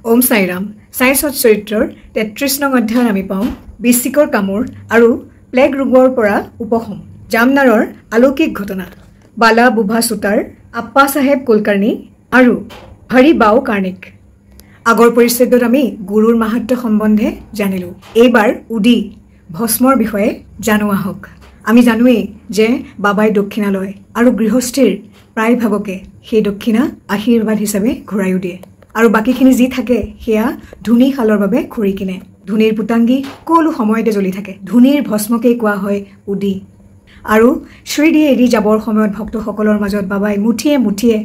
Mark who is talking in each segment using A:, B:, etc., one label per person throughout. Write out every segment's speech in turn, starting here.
A: ওম সাইৰাম সায়েন্সত চৰিত্ৰৰ ৩৩ নং অধ্যায়ত আমি পাওঁ বিস্তিকৰ কামোৰ আৰু প্লেগ ৰোগৰ পৰা উপশম জামনাৰৰ আলৌকিক ঘটনা বালা বুভা সুতাৰ আপ্পা সাহেব কুলকাৰ্ণী আৰু হৰি বাও কাৰ্ণিক আগৰ পৰিচ্ছেদত আমি গুৰুৰ মাহাত্ম্য সম্বন্ধে জানিলো এইবাৰ উদি ভস্মৰ বিষয়ে জানো আহক আমি জানোৱেই যে বাবাই দক্ষিণা লয় আৰু গৃহস্থীৰ প্ৰায় ভাগকে সেই দক্ষিণা আশীৰ্বাদ হিচাপে ঘূৰাইও দিয়ে আৰু বাকিখিনি যি থাকে সেয়া ধুনী খালৰ বাবে খৰি কিনে ধুনীৰ পুতাংগী সকলো সময়তে জ্বলি থাকে ধুনীৰ ভস্মকেই কোৱা হয় উদি আৰু শ্ৰীদিয়ে এৰি যাবৰ সময়ত ভক্তসকলৰ মাজত বাবাই মুঠিয়ে মুঠিয়ে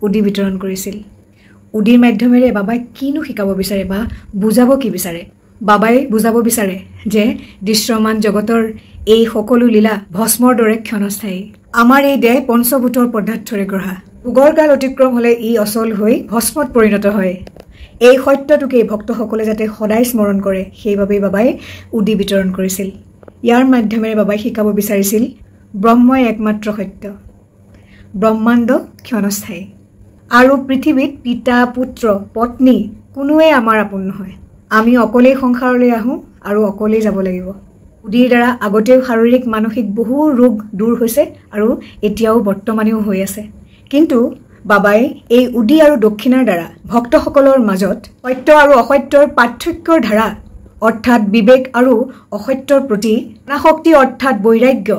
A: উদি বিতৰণ কৰিছিল উদিৰ মাধ্যমেৰে বাবাই কিনো শিকাব বিচাৰে বা বুজাব কি বিচাৰে বাবাই বুজাব বিচাৰে যে দৃশ্যমান জগতৰ এই সকলো লীলা ভস্মৰ দৰে ক্ষণস্থায়ী আমাৰ এই দেহ পঞ্চভূতৰ পদাৰ্থৰে গ্ৰহা উগৰকাল অতিক্ৰম হলে ই অচল হৈ ভস্মত পৰিণত হয় এই সত্যটোকে ভক্তসকলে যাতে সদায় স্মৰণ কৰে সেইবাবেই বাবাই উদি বিতৰণ কৰিছিল ইয়াৰ মাধ্যমেৰে বাবাই শিকাব বিচাৰিছিল ব্ৰহ্মই একমাত্ৰ সত্য ব্ৰহ্মাণ্ড ক্ষণস্থায়ী আৰু পৃথিৱীত পিতা পুত্ৰ পত্নী কোনোৱে আমাৰ আপোন নহয় আমি অকলেই সংসাৰলৈ আহোঁ আৰু অকলেই যাব লাগিব উদিৰ দ্বাৰা আগতেও শাৰীৰিক মানসিক বহু ৰোগ দূৰ হৈছে আৰু এতিয়াও বৰ্তমানেও হৈ আছে কিন্তু বাবাই এই উদি আৰু দক্ষিণাৰ দ্বাৰা ভক্তসকলৰ মাজত সত্য আৰু অসত্যৰ পাৰ্থক্যৰ ধাৰা অৰ্থাৎ বিবেক আৰু অসত্যৰ প্ৰতি অনাসক্তি অৰ্থাৎ বৈৰাগ্য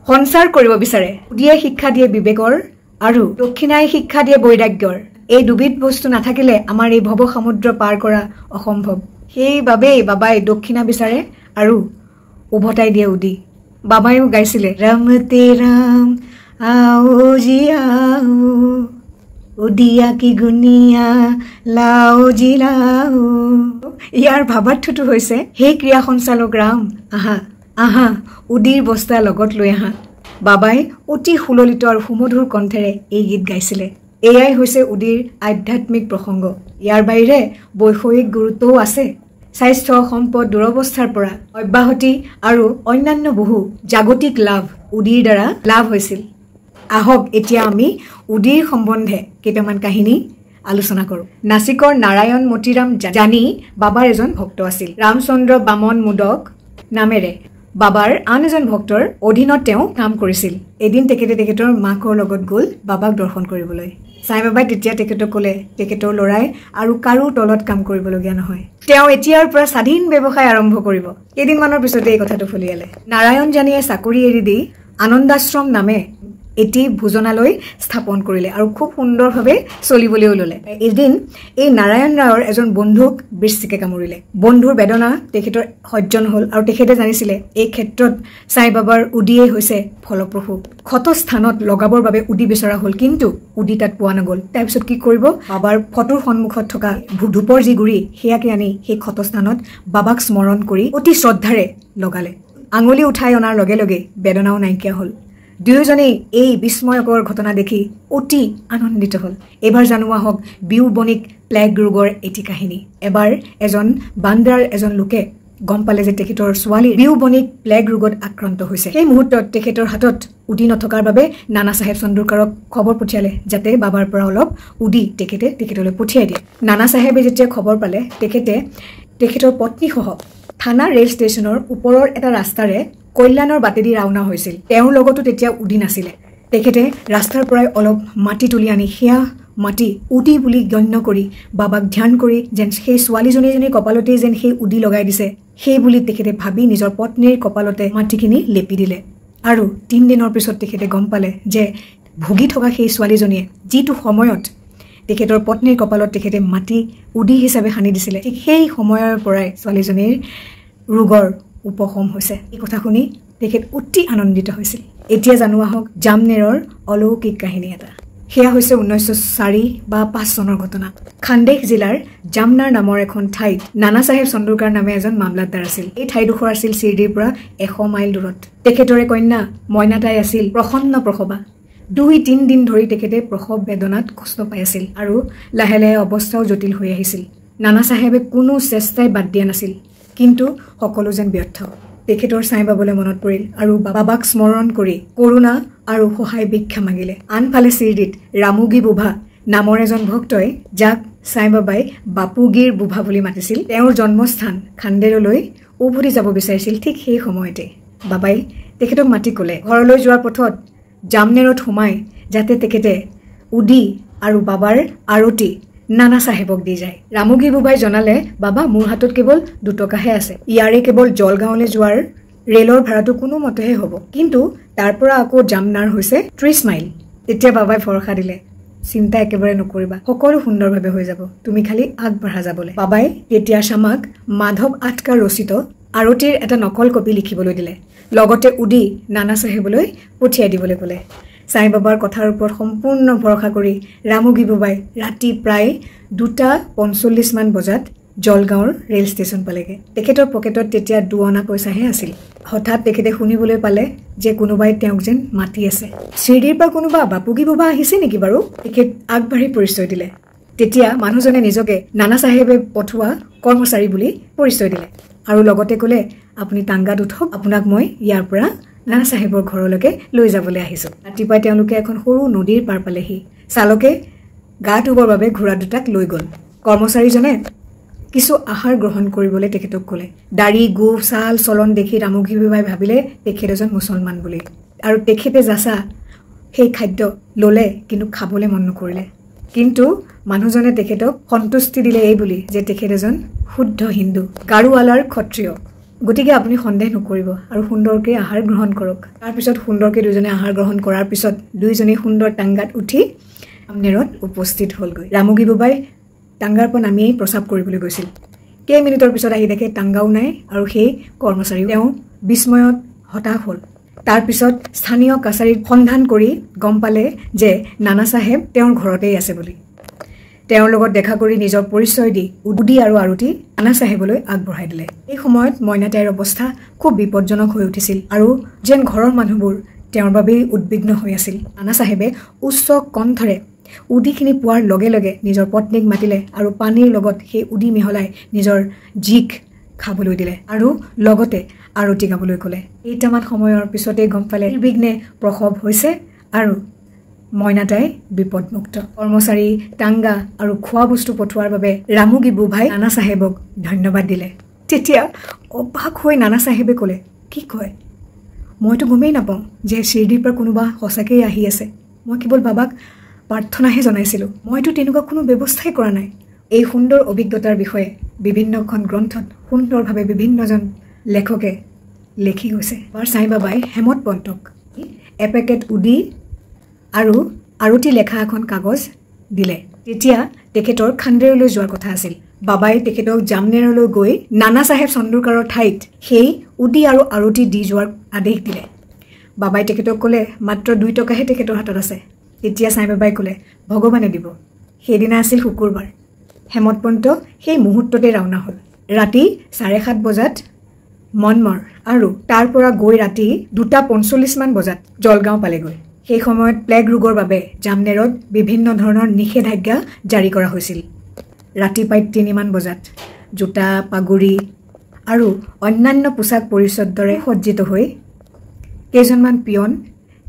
A: সঞ্চাৰ কৰিব বিচাৰে উদিয়ে শিক্ষা দিয়ে বিবেকৰ আৰু দক্ষিণাই শিক্ষা দিয়ে বৈৰাগ্যৰ এই দুবিধ বস্তু নাথাকিলে আমাৰ এই ভৱ সমুদ্ৰ পাৰ কৰা অসম্ভৱ সেইবাবেই বাবাই দক্ষিণা বিচাৰে আৰু উভতাই দিয়ে উদি বাবাইও গাইছিলে ৰামতে ৰাম आओ जी आओ উদিয়া কি গুনিয়া লাও জি লাও ইয়াৰ ভাৱাৰ্থটো হৈছে হে ক্ৰিয়া সঞ্চালক ৰাম আহা আহা উদিৰ বস্তা লগত লৈ আহা বাবাই অতি সুললিত আৰু সুমধুৰ কণ্ঠেৰে এই গীত গাইছিলে এয়াই হৈছে উদিৰ আধ্যাত্মিক প্ৰসংগ ইয়াৰ বাহিৰে বৈষয়িক গুৰুত্বও আছে স্বাস্থ্য সম্পদ দুৰৱস্থাৰ পৰা অব্যাহতি আৰু অন্যান্য বহু জাগতিক লাভ উদিৰ দ্বাৰা লাভ হৈছিল আহক এতিয়া আমি উদিৰ সম্বন্ধে কেইটামান কাহিনী আলোচনা কৰোঁ নাছিকৰ নাৰায়ণ মতিৰাম জানি বাবাৰ এজন ভক্ত আছিল ৰামচন্দ্ৰ বামন মোদক নামেৰে বাবাৰ আন এজন ভক্তৰ অধীনত তেওঁ কাম কৰিছিল এদিন তেখেতৰ মাকৰ লগত গ'ল বাবাক দৰ্শন কৰিবলৈ সাই বাবাই তেতিয়া তেখেতক ক'লে তেখেতৰ ল'ৰাই আৰু কাৰো তলত কাম কৰিবলগীয়া নহয় তেওঁ এতিয়াৰ পৰা স্বাধীন ব্যৱসায় আৰম্ভ কৰিব কেইদিনমানৰ পিছতে এই কথাটো ফলিয়ালে নাৰায়ণ জানিয়ে চাকৰি এৰি দি আনন্দাশ্ৰম নামে এটি ভোজনালয় স্থাপন কৰিলে আৰু খুব সুন্দৰভাৱে চলিবলৈও ল'লে এদিন এই নাৰায়ণ ৰায়ৰ এজন বন্ধুক বৃশ্চিকে কামুৰিলে বন্ধুৰ বেদনা তেখেতৰ সহ্যন হ'ল আৰু তেখেতে জানিছিলে এই ক্ষেত্ৰত সাই বাবাৰ উদিয়ে হৈছে ফলপ্ৰসূ ক্ষত স্থানত লগাবৰ বাবে উদি বিচৰা হ'ল কিন্তু উদি তাত পোৱা নগ'ল তাৰপিছত কি কৰিব বাবাৰ ফটোৰ সন্মুখত থকা ধূপৰ যি গুৰি সেয়াকে আনি সেই ক্ষত স্থানত বাবাক স্মৰণ কৰি অতি শ্ৰদ্ধাৰে লগালে আঙুলি উঠাই অনাৰ লগে লগে বেদনাও নাইকিয়া হ'ল দুয়োজনেই এই বিস্ময়কৰ ঘটনা দেখি অতি আনন্দিত হ'ল এবাৰ জানো আহক বিউবনিক প্লেগ ৰোগৰ এটি কাহিনী এবাৰ এজন বান্দ্ৰাৰ এজন লোকে গম পালে যে তেখেতৰ ছোৱালী বিউবনিক প্লেগ ৰোগত আক্ৰান্ত হৈছে সেই মুহূৰ্তত তেখেতৰ হাতত উদি নথকাৰ বাবে নানা চাহেব চন্দুৰকাৰক খবৰ পঠিয়ালে যাতে বাবাৰ পৰা অলপ উদি তেখেতলৈ পঠিয়াই দিয়ে নানা চাহেবে যেতিয়া খবৰ পালে তেখেতৰ পত্নীসহ থানা ৰেল ষ্টেচনৰ ওপৰৰ এটা ৰাস্তাৰে কল্যাণৰ বাটেদি ৰাওনা হৈছিল তেওঁৰ লগতো তেতিয়া উদি নাছিলে তেখেতে ৰাস্তাৰ পৰাই অলপ মাটি তুলি আনি সেয়া মাটি উদি বুলি গণ্য কৰি বাবাক ধ্যান কৰি যেন সেই ছোৱালীজনীৰ কপালতেই যেন সেই উদি লগাই দিছে সেই বুলি তেখেতে ভাবি নিজৰ পত্নীৰ কপালতে মাটিখিনি লেপি দিলে আৰু 3 দিনৰ পিছত তেখেতে গম পালে যে ভুগি থকা সেই ছোৱালীজনীয়ে যিটো সময়ত তেখেতৰ পত্নীৰ কপালত তেখেতে মাটি উদি হিচাপে সানি দিছিলে ঠিক সেই সময়ৰ পৰাই ছোৱালীজনীৰ ৰোগৰ উপশম হৈছে এই কথা শুনি তেখেত অতি আনন্দিত হৈছিল এতিয়া জানো আহক জামনেৰৰ অলৌকিক কাহিনী এটা সেয়া হৈছে 1904 বা 5 চনৰ ঘটনা খান্দেশ জিলাৰ জামনাৰ নামৰ এখন ঠাইত নানা চাহেব চন্দুৰকাৰ নামে এজন মামলাতদাৰ আছিল এই ঠাইডোখৰ আছিল শিৰডিৰ পৰা 100 মাইল দূৰত তেখেতৰে কন্যা মইনাতাই আছিল প্ৰসন্ন প্ৰসৱা 2-3 দিন ধৰি তেখেতে প্ৰসৱ বেদনাত কষ্ট পাই আছিল আৰু লাহে লাহে অৱস্থাও জটিল হৈ আহিছিল নানা চাহেবে কোনো চেষ্টাই বাদ দিয়া নাছিল কিন্তু সকলো যেন ব্যৰ্থ তেখেতৰ চাই বাবলৈ মনত পৰিল আৰু বাবাক স্মৰণ কৰি কৰোণা আৰু সহায় ভিক্ষা মাগিলে আনফালে শিৰডিত ৰামুগী বুভা নামৰ এজন ভক্তই যাক সাই বাবাই বাপুগীৰ বুভা বুলি মাতিছিল তেওঁৰ জন্মস্থান খান্দেৰলৈ উভতি যাব বিচাৰিছিল ঠিক সেই সময়তে বাবাই তেখেতক মাতি ক'লে ঘৰলৈ যোৱাৰ পথত জামনেৰত সোমাই যাতে তেখেতে উদি আৰু বাবাৰ আৰতি নানা চাহেবক দি যায় ৰামগীৰ বুবাই জনালে বাবা মোৰ হাতত কেৱল 2 টকাহে আছে ইয়াৰে কেৱল জলগাঁৱলৈ যোৱাৰ ৰেলৰ ভাড়াটো কোনো মতেহে হ'ব কিন্তু তাৰ পৰা আকৌ জামনাৰ হৈছে 30 মাইল তেতিয়া বাবাই ভৰসা দিলে চিন্তা একেবাৰে নকৰিবা সকলো সুন্দৰভাৱে হৈ যাব তুমি খালি আগবঢ়া যাবলৈ বাবাই তেতিয়া শামাক মাধৱ আটকাৰ ৰচিত আৰতিৰ এটা নকল কপি লিখিবলৈ দিলে লগতে উদি নানা চাহেবলৈ পঠিয়াই দিবলৈ ক'লে সাই বাবাৰ কথাৰ ওপৰত সম্পূৰ্ণ ভৰসা কৰি ৰামগী বুবাই ৰাতি প্ৰায় 2:45 মান বজাত জলগাঁৱৰ ৰেল ষ্টেচন পালেগে তেখেতৰ পকেটত তেতিয়া 2 অনা পইচাহে আছিল হঠাৎ তেখেতে শুনিবলৈ পালে যে কোনোবাই তেওঁক যেন মাতি আছে শিৰডিৰ পৰা কোনোবা বাপুগী বুবা আহিছে নেকি বাৰু তেখেত আগবাঢ়ি পৰিচয় দিলে তেতিয়া মানুহজনে নিজকে নানা চাহেবে পঠোৱা কৰ্মচাৰী বুলি পৰিচয় দিলে আৰু লগতে ক'লে আপুনি টাংগাত উঠক আপোনাক মই ইয়াৰ পৰা নানা চাহেবৰ ঘৰলৈকে লৈ যাবলৈ আহিছো ৰাতিপুৱাই তেওঁলোকে এখন সৰু নদীৰ পাৰ পালেহি চালকে গা ধুবৰ বাবে ঘোঁৰা দুটাক লৈ গ'ল কৰ্মচাৰীজনে কিছু আহাৰ গ্ৰহণ কৰিবলৈ তেখেতক ক'লে দাড়ি গো চাল চলন দেখি ৰামগী বুবাই ভাবিলে তেখেত এজন মুছলমান বুলি আৰু তেখেতে যাচা সেই খাদ্য ল'লে কিন্তু খাবলৈ মন নকৰিলে কিন্তু মানুহজনে তেখেতক সন্তুষ্টি দিলে এই বুলি যে তেখেত এজন শুদ্ধ হিন্দু গাৰুৱালাৰ ক্ষত্ৰিয় গতিকে আপুনি সন্দেহ নকৰিব আৰু সুন্দৰকৈ আহাৰ গ্ৰহণ কৰক তাৰ পিছত সুন্দৰকৈ দুজনে আহাৰ গ্ৰহণ কৰাৰ পিছত দুইজনে সুন্দৰ টাংগাত উঠি জামনেৰত উপস্থিত হ'লগৈ ৰামগী বুবাই টাংগাৰ পৰা নামিয়েই প্ৰস্ৰাৱ কৰিবলৈ গৈছিল কেইমিনিটৰ পিছত আহি দেখে টাংগাও নাই আৰু সেই কৰ্মচাৰী তেওঁ বিস্ময়ত হতাশ হ'ল তাৰ পিছত স্থানীয় কাছাৰীত সন্ধান কৰি গম পালে যে নানা চাহেব তেওঁৰ ঘৰতেই আছে বুলি তেওঁৰ লগত দেখা কৰি নিজৰ পৰিচয় দি উদি আৰু আৰতি নানা চাহেবলৈ আগবঢ়াই দিলে এই সময়ত মইনাতাইৰ অৱস্থা খুব বিপদজনক হৈ উঠিছিল আৰু যেন ঘৰৰ মানুহবোৰ তেওঁৰ বাবেই উদ্বিগ্ন হৈ আছিল নানা চাহেবে উচ্চ কণ্ঠৰে উদিখিনি পোৱাৰ লগে লগে নিজৰ পত্নীক মাতিলে আৰু পানীৰ লগত সেই উদি মিহলাই নিজৰ জিক খাবলৈ দিলে আৰু লগতে আৰতি গাবলৈ ক'লে কেইটামান সময়ৰ পিছতে গম পালে নিৰ্বিঘ্নে প্ৰসৱ হৈছে আৰু মইনাতাই বিপদমুক্ত কৰ্মচাৰী টাংগা আৰু খোৱা বস্তু পঠোৱাৰ বাবে ৰামগী বুবাই নানা চাহেবক ধন্যবাদ দিলে তেতিয়া অবাক হৈ নানা চাহেবে ক'লে কি কয় মইতো গমেই নাপাওঁ যে শিৰডিৰ পৰা কোনোবা সঁচাকৈ আহি আছে মই কেৱল বাবাক প্ৰাৰ্থনাহে জনাইছিলোঁ মইতো তেনেকুৱা কোনো ব্যৱস্থাই কৰা নাই এই সুন্দৰ অভিজ্ঞতাৰ বিষয়ে বিভিন্নখন গ্ৰন্থত সুন্দৰভাৱে বিভিন্নজন লেখকে লিখি গৈছে বাৰ সাই বাবাই হেমত পন্তক এপেকেট উদি আৰু আৰতি লেখা এখন কাগজ দিলে তেতিয়া তেখেতৰ খান্দেৰলৈ যোৱাৰ কথা আছিল বাবাই তেখেতক জামনেৰলৈ গৈ নানা চাহেব চন্দুৰকাৰৰ ঠাইত সেই উদি আৰু আৰতি দি যোৱাৰ আদেশ দিলে বাবাই তেখেতক ক'লে মাত্ৰ 2 টকাহে তেখেতৰ হাতত আছে তেতিয়া সাই বাবাই ক'লে ভগৱানে দিব সেইদিনা আছিল শুকুৰবাৰ হেমত পন্ত সেই মুহূৰ্ততে ৰাওনা হ'ল ৰাতি 7:30 বজাত মনমৰ আৰু তাৰ পৰা গৈ ৰাতি 2:45 মান বজাত জলগাঁও পালেগৈ সেই সময়ত প্লেগ ৰোগৰ বাবে জামনেৰত বিভিন্ন ধৰণৰ নিষেধাজ্ঞা জাৰি কৰা হৈছিল ৰাতি প্ৰায় 3 মান বজাত জোতা পাগুৰি আৰু অন্যান্য পোছাক পৰিচ্ছদৰে সজ্জিত হৈ কেইজনমান পিয়ন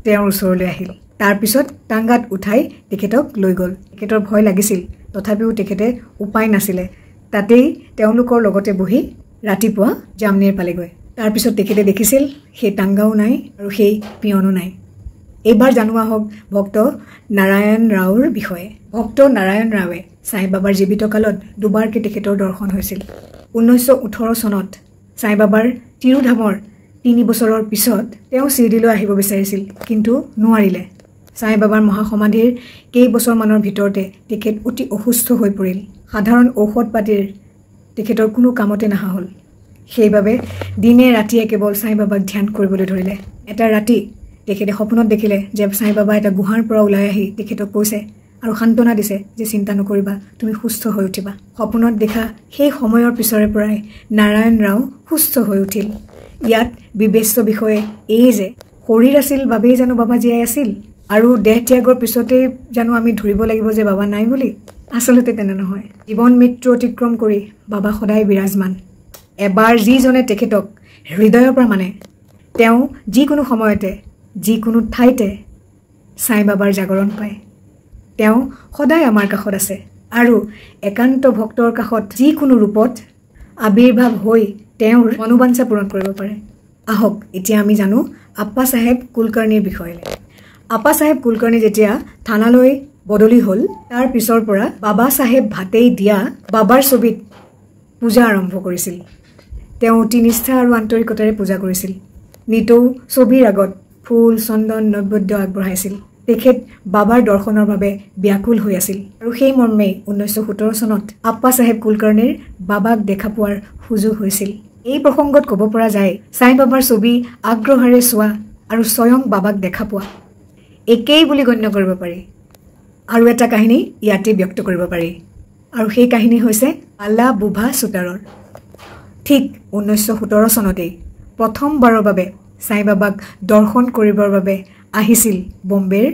A: তেওঁৰ ওচৰলৈ আহিল তাৰ পিছত টাংগাত উঠাই তেখেতক লৈ গ'ল তেখেতৰ ভয় লাগিছিল তথাপিও তেখেতে উপায় নাছিলে তাতেই তেওঁলোকৰ লগতে বহি ৰাতিপুৱা জামনেৰ পালেগৈ তাৰ পিছত তেখেতে দেখিছিল সেই টাংগাও নাই আৰু সেই পিয়নো নাই এইবাৰ জানোৱা হওক ভক্ত নাৰায়ণ ৰাওৰ বিষয়ে ভক্ত নাৰায়ণ ৰাৱে সাই বাবাৰ জীৱিত কালত দুবাৰকৈ তেখেতৰ দৰ্শন হৈছিল 1918 চনত সাই বাবাৰ তিৰুধামৰ 3 বছৰৰ পিছত তেওঁ শিৰডিলৈ আহিব বিচাৰিছিল কিন্তু নোৱাৰিলে সাই বাবাৰ মহাসমাধিৰ কেইবছৰমানৰ ভিতৰতে তেখেত অতি অসুস্থ হৈ পৰিল সাধাৰণ ঔষধ পাতিৰ তেখেতৰ কোনো কামতে নহা হ'ল সেইবাবে দিনে ৰাতিয়ে কেৱল সাই বাবাক ধ্যান কৰিবলৈ ধৰিলে এটা ৰাতি তেখেতে সপোনত দেখিলে যে সাই বাবা এটা গুহাৰ পৰা ওলাই আহি তেখেতক কৈছে আৰু সান্তনা দিছে যে চিন্তা নকৰিবা তুমি সুস্থ হৈ উঠিবা সপোনত দেখা সেই সময়ৰ পিছৰে পৰাই নাৰায়ণ ৰাও সুস্থ হৈ উঠিল ইয়াত বিবেচ্য বিষয়ে এই যে শৰীৰ আছিল বাবেই জানো বাবা জীয়াই আছিল আৰু দেহ ত্যাগৰ পিছতে জানো আমি ধৰিব লাগিব যে বাবা নাই বুলি আসলতে তেনে নহয় জীৱন মৃত্যু অতিক্ৰম কৰি বাবা সদায় বিৰাজমান এবাৰ যিজনে তেখেতক হৃদয়ৰ পৰা মানে তেওঁ যিকোনো সময়তে যিকোনো ঠাইতে সাই বাবাৰ জাগৰণ পায় তেওঁ সদায় আমাৰ কাষত আছে আৰু একান্ত ভক্তৰ কাষত যিকোনো ৰূপত আবিৰ্ভাৱ হৈ তেওঁৰ মনোবাঞ্ছা পূৰণ কৰিব পাৰে। আহক এতিয়া আমি জানো আপ্পা চাহেব কুলকাৰ্ণীৰ বিষয়ে। আপ্পা চাহেব কুলকাৰ্ণী যেতিয়া থানালৈ বদলি হ'ল তাৰ পিছৰ পৰা বাবা চাহেব ভাতেই দিয়া বাবাৰ ছবিত পূজা আৰম্ভ কৰিছিল। তেওঁ অতি নিষ্ঠা আৰু আন্তৰিকতাৰে পূজা কৰিছিল। নিতৌ ছবিৰ আগত ফুল চন্দন নৈবেদ্য আগবঢ়াইছিল। তেখেত বাবাৰ দৰ্শনৰ বাবে ব্যাকুল হৈ আছিল আৰু সেই মৰ্মে 1917 চনত আপ্পা চাহেব কুলকাৰ্ণীৰ বাবাক দেখা পোৱাৰ সুযোগ হৈছিল। এই প্ৰসংগত ক'ব পৰা যায় সাই বাবাৰ ছবি আগ্ৰহেৰে চোৱা আৰু স্বয়ং বাবাক দেখা পোৱা একেই বুলি গণ্য কৰিব পাৰি। আৰু এটা কাহিনী ইয়াতে ব্যক্ত কৰিব পাৰি আৰু সেই কাহিনী হৈছে বালা বুভা চুতাৰৰ। ঠিক 1917 চনতেই প্ৰথমবাৰৰ বাবে সাই বাবাক দৰ্শন কৰিবৰ বাবে আহিছিল বম্বেৰ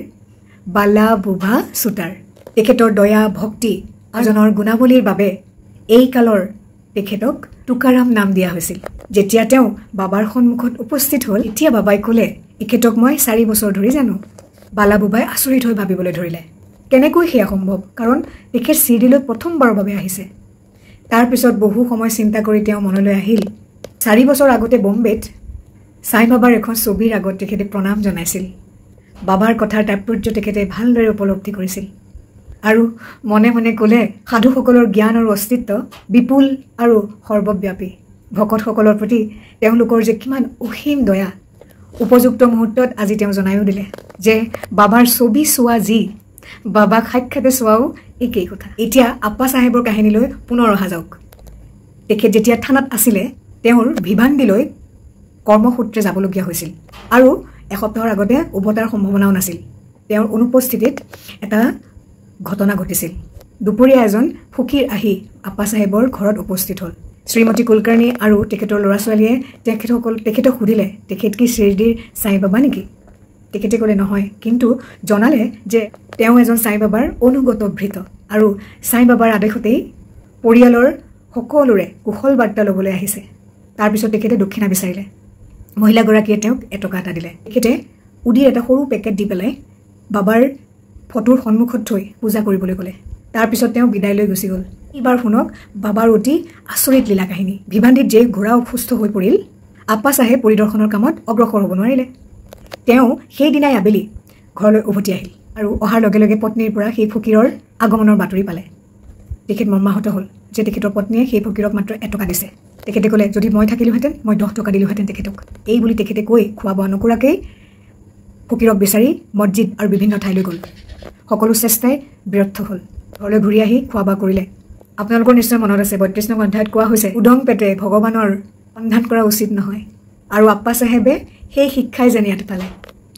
A: বালা বুভা চুতাৰ। তেখেতৰ দয়া ভক্তি আজনৰ গুণাৱলীৰ বাবে এই কালৰ তেখেতক টুকাৰাম নাম দিয়া হৈছিল। যেতিয়া তেওঁ বাবাৰ সন্মুখত উপস্থিত হ'ল এতিয়া বাবাই ক'লে এখেতক মই 4 বছৰ ধৰি জানো। বালা বুবাই আচৰিত হৈ ভাবিবলৈ ধৰিলে কেনেকৈ সেয়া সম্ভৱ, কাৰণ তেখেত চিৰিলৈ প্ৰথমবাৰৰ বাবে আহিছে। তাৰপিছত বহু সময় চিন্তা কৰি তেওঁ মনলৈ আহিল 4 বছৰ আগতে বম্বেত সাই বাবাৰ এখন ছবিৰ আগত তেখেতে প্ৰণাম জনাইছিল। বাবাৰ কথাৰ তাৎপৰ্য তেখেতে ভালদৰে উপলব্ধি কৰিছিল আৰু মনে মনে ক'লে সাধুসকলৰ জ্ঞান আৰু অস্তিত্ব বিপুল আৰু সৰ্বব্যাপী। ভকতসকলৰ প্ৰতি তেওঁলোকৰ যে কিমান অসীম দয়া। উপযুক্ত মুহূৰ্তত আজি তেওঁ জনায়ো দিলে যে বাবাৰ ছবি চোৱা যি বাবাক সাক্ষাতে চোৱাও একেই কথা। এতিয়া আপ্পা চাহেবৰ কাহিনীলৈ পুনৰ অহা যাওক। তেখেত যেতিয়া থানাত আছিলে তেওঁৰ ভিভান্দিলৈ কৰ্মসূত্ৰে যাবলগীয়া হৈছিল আৰু এসপ্তাহৰ আগতে উভতাৰ সম্ভাৱনাও নাছিল। তেওঁৰ অনুপস্থিতিত এটা ঘটনা ঘটিছিল। দুপৰীয়া এজন ফকীৰ আহি আপ্পা চাহেবৰ ঘৰত উপস্থিত হ'ল। শ্ৰীমতী কুলকাৰ্ণী আৰু তেখেতৰ ল'ৰা ছোৱালীয়ে তেখেতক সুধিলে তেখেত কি শিৰডিৰ সাই বাবা নেকি? তেখেতে ক'লে নহয়, কিন্তু জনালে যে তেওঁ এজন সাই বাবাৰ অনুগত ভৃত আৰু সাই বাবাৰ আদেশতেই পৰিয়ালৰ সকলোৰে কুশল বাৰ্তা ল'বলৈ আহিছে। তাৰপিছত তেখেতে দক্ষিণা বিচাৰিলে। মহিলাগৰাকীয়ে তেওঁক 1 টকা এটা দিলে। তেখেতে উদিৰ এটা সৰু পেকেট দি পেলাই বাবাৰ ফটোৰ সন্মুখত থৈ পূজা কৰিবলৈ ক'লে। তাৰপিছত তেওঁ বিদায় লৈ গুচি গ'ল। এইবাৰ শুনক বাবাৰ অতি আচৰিত লীলা কাহিনী। ভিভান্দিত যে ঘোঁৰা অসুস্থ হৈ পৰিল আপ্পা চাহেব পৰিদৰ্শনৰ কামত অগ্ৰসৰ হ'ব নোৱাৰিলে। তেওঁ সেইদিনাই আবেলি ঘৰলৈ উভতি আহিল আৰু অহাৰ লগে লগে পত্নীৰ পৰা সেই ফকীৰৰ আগমনৰ বাতৰি পালে। তেখেত মৰ্মাহত হ'ল যে তেখেতৰ পত্নীয়ে সেই ফকীৰক মাত্ৰ 1 টকা দিছে। তেখেতে ক'লে যদি মই থাকিলোহেঁতেন মই 10 টকা দিলোহেঁতেন তেখেতক। এই বুলি তেখেতে কৈ খোৱা বোৱা নকৰাকেই ফকীৰক বিচাৰি মছজিদ আৰু বিভিন্ন ঠাইলৈ গ'ল। সকলো চেষ্টাই ব্যৰ্থ হ'ল। ঘৰলৈ ঘূৰি আহি খোৱা বোৱা কৰিলে। আপোনালোকৰ নিশ্চয় মনত আছে 32 নং অধ্যায়ত কোৱা হৈছে উদং পেটে ভগৱানৰ সন্ধান কৰা উচিত নহয়। আৰু আপ্পা চাহেবে সেই শিক্ষাই যেন ইয়াত পালে।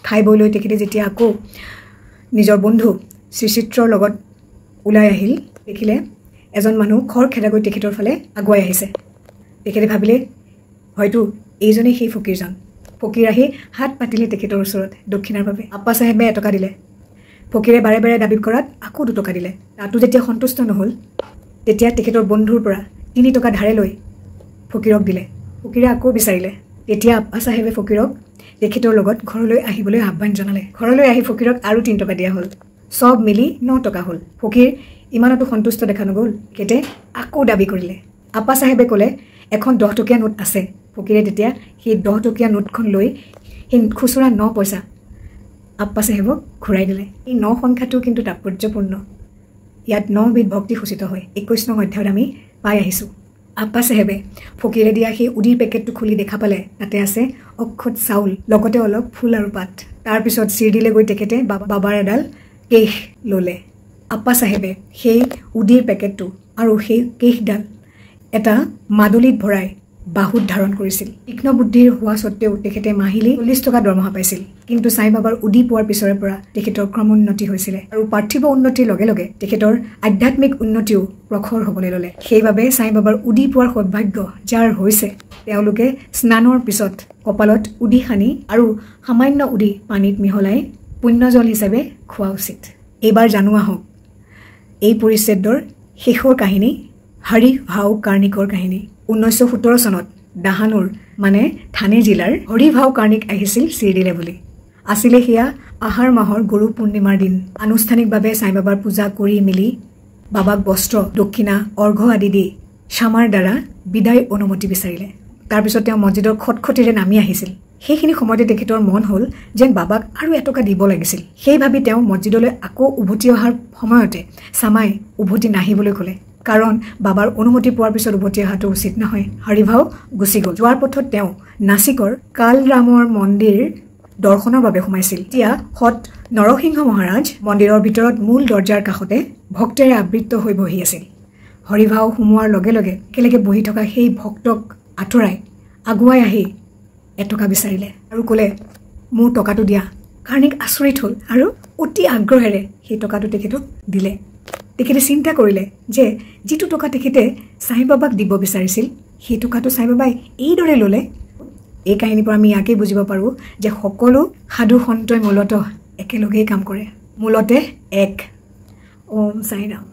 A: খাই বৈ লৈ তেখেতে যেতিয়া আকৌ নিজৰ বন্ধু শ্ৰীচিত্ৰৰ লগত ওলাই আহিল দেখিলে এজন মানুহ খৰখেদাকৈ তেখেতৰ ফালে আগুৱাই আহিছে। তেখেতে ভাবিলে হয়তো এইজনেই সেই ফকীৰজন। ফকীৰ আহি হাত পাতিলে তেখেতৰ ওচৰত দক্ষিণাৰ বাবে। আপ্পা চাহেবে 1 টকা দিলে। ফকীৰে বাৰে বাৰে দাবী কৰাত আকৌ 2 টকা দিলে। তাতো যেতিয়া সন্তুষ্ট নহ'ল তেতিয়া তেখেতৰ বন্ধুৰ পৰা 3 টকা ধাৰে লৈ ফকীৰক দিলে। ফকীৰে আকৌ বিচাৰিলে। তেতিয়া আপ্পা চাহেবে ফকীৰক তেখেতৰ লগত ঘৰলৈ আহিবলৈ আহ্বান জনালে। ঘৰলৈ আহি ফকীৰক আৰু 3 টকা দিয়া হ'ল। সব মিলি 9 টকা হ'ল। ফকীৰ ইমানতো সন্তুষ্ট দেখা নগ'ল। তেখেতে আকৌ দাবী কৰিলে। আপ্পা চাহেবে ক'লে এখন 10 টকীয়া নোট আছে। ফকীৰে তেতিয়া সেই 10 টকীয়া নোটখন লৈ সেই খুচুৰা 9 পইচা আপ্পা চাহেবক ঘূৰাই দিলে। এই 9 সংখ্যাটো কিন্তু তাৎপৰ্যপূৰ্ণ। ইয়াত 9 বিধ ভক্তি সূচিত হয়। 21 নং অধ্যায়ত আমি পাই আহিছোঁ। আপ্পা চাহেবে ফকীৰে দিয়া সেই উদিৰ পেকেটটো খুলি দেখা পালে তাতে আছে অক্ষত চাউল লগতে অলপ ফুল আৰু পাত। তাৰপিছত শিৰডিলৈ গৈ তেখেতে বাবাৰ এডাল কেশ ল'লে। আপ্পা চাহেবে সেই উদিৰ পেকেটটো আৰু সেই কেশডাল এটা মাদুলিত ভৰাই বাহুত ধাৰণ কৰিছিল। তীক্ষ্ণ বুদ্ধিৰ হোৱা স্বত্তেও তেখেতে মাহিলী 40 টকা দৰমহা পাইছিল। কিন্তু সাই বাবাৰ উদি পোৱাৰ পিছৰে পৰা তেখেতৰ ক্ৰমোন্নতি হৈছিলে আৰু পাৰ্থিৱ উন্নতিৰ লগে লগে তেখেতৰ আধ্যাত্মিক উন্নতিও প্ৰখৰ হ'বলৈ ল'লে। সেইবাবে সাই বাবাৰ উদি পোৱাৰ সৌভাগ্য যাৰ হৈছে তেওঁলোকে স্নানৰ পিছত কপালত উদি সানি আৰু সামান্য উদি পানীত মিহলাই পুণ্যজল হিচাপে খোৱা উচিত। এইবাৰ জানো আহক এই পৰিচ্ছেদৰ শেষৰ কাহিনী হৰি ভাও কাৰ্ণিকৰ কাহিনী। 1917 চনত দাহানুৰ মানে থানে জিলাৰ হৰি ভাও কাৰ্ণিক আহিছিল শিৰডিলে বুলি। আছিলে সেয়া আহাৰ মাহৰ গুৰু পূৰ্ণিমাৰ দিন। আনুষ্ঠানিকভাৱে সাই বাবাৰ পূজা কৰি মেলি বাবাক বস্ত্ৰ দক্ষিণা অৰ্ঘ আদি দি শামাৰ দ্বাৰা বিদায় অনুমতি বিচাৰিলে তাৰপিছত তেওঁ মছজিদৰ খটখটিৰে নামি আহিছিল সেইখিনি সময়তে তেখেতৰ মন হ'ল যেন বাবাক আৰু এটকা দিব লাগিছিল সেই ভাবি তেওঁ মছজিদলৈ আকৌ উভতি অহাৰ সময়তে শামাই উভতি নাহিবলৈ ক'লে কাৰণ বাবাৰ অনুমতি পোৱাৰ পিছত উভতি অহাটো উচিত নহয় হৰিভাও গুচি গ'ল যোৱাৰ পথত তেওঁ নাছিকৰ কালৰামৰ মন্দিৰ দৰ্শনৰ বাবে সোমাইছিল এতিয়া হত নৰসিংহ মহাৰাজ মন্দিৰৰ ভিতৰত মূল দৰ্জাৰ কাষতে ভক্তেৰে আবৃত হৈ বহি আছিল হৰিভাও সোমোৱাৰ লগে লগে একেলগে বহি থকা সেই ভক্তক আঁতৰাই আগুৱাই আহি এটকা বিচাৰিলে আৰু ক'লে মোৰ টকাটো দিয়া কাৰ্ণিক আচৰিত হ'ল আৰু অতি আগ্ৰহেৰে সেই টকাটো তেখেতক দিলে তেখেতে চিন্তা কৰিলে যে যিটো টকা তেখেতে সাই বাবাক দিব বিচাৰিছিল সেই টকাটো সাই বাবাই এইদৰে ল'লে এই কাহিনীৰ পৰা আমি ইয়াকে বুজিব পাৰোঁ যে সকলো সাধু সন্তই মূলতঃ একেলগেই কাম কৰে মূলতে এক ওম সাই ৰাম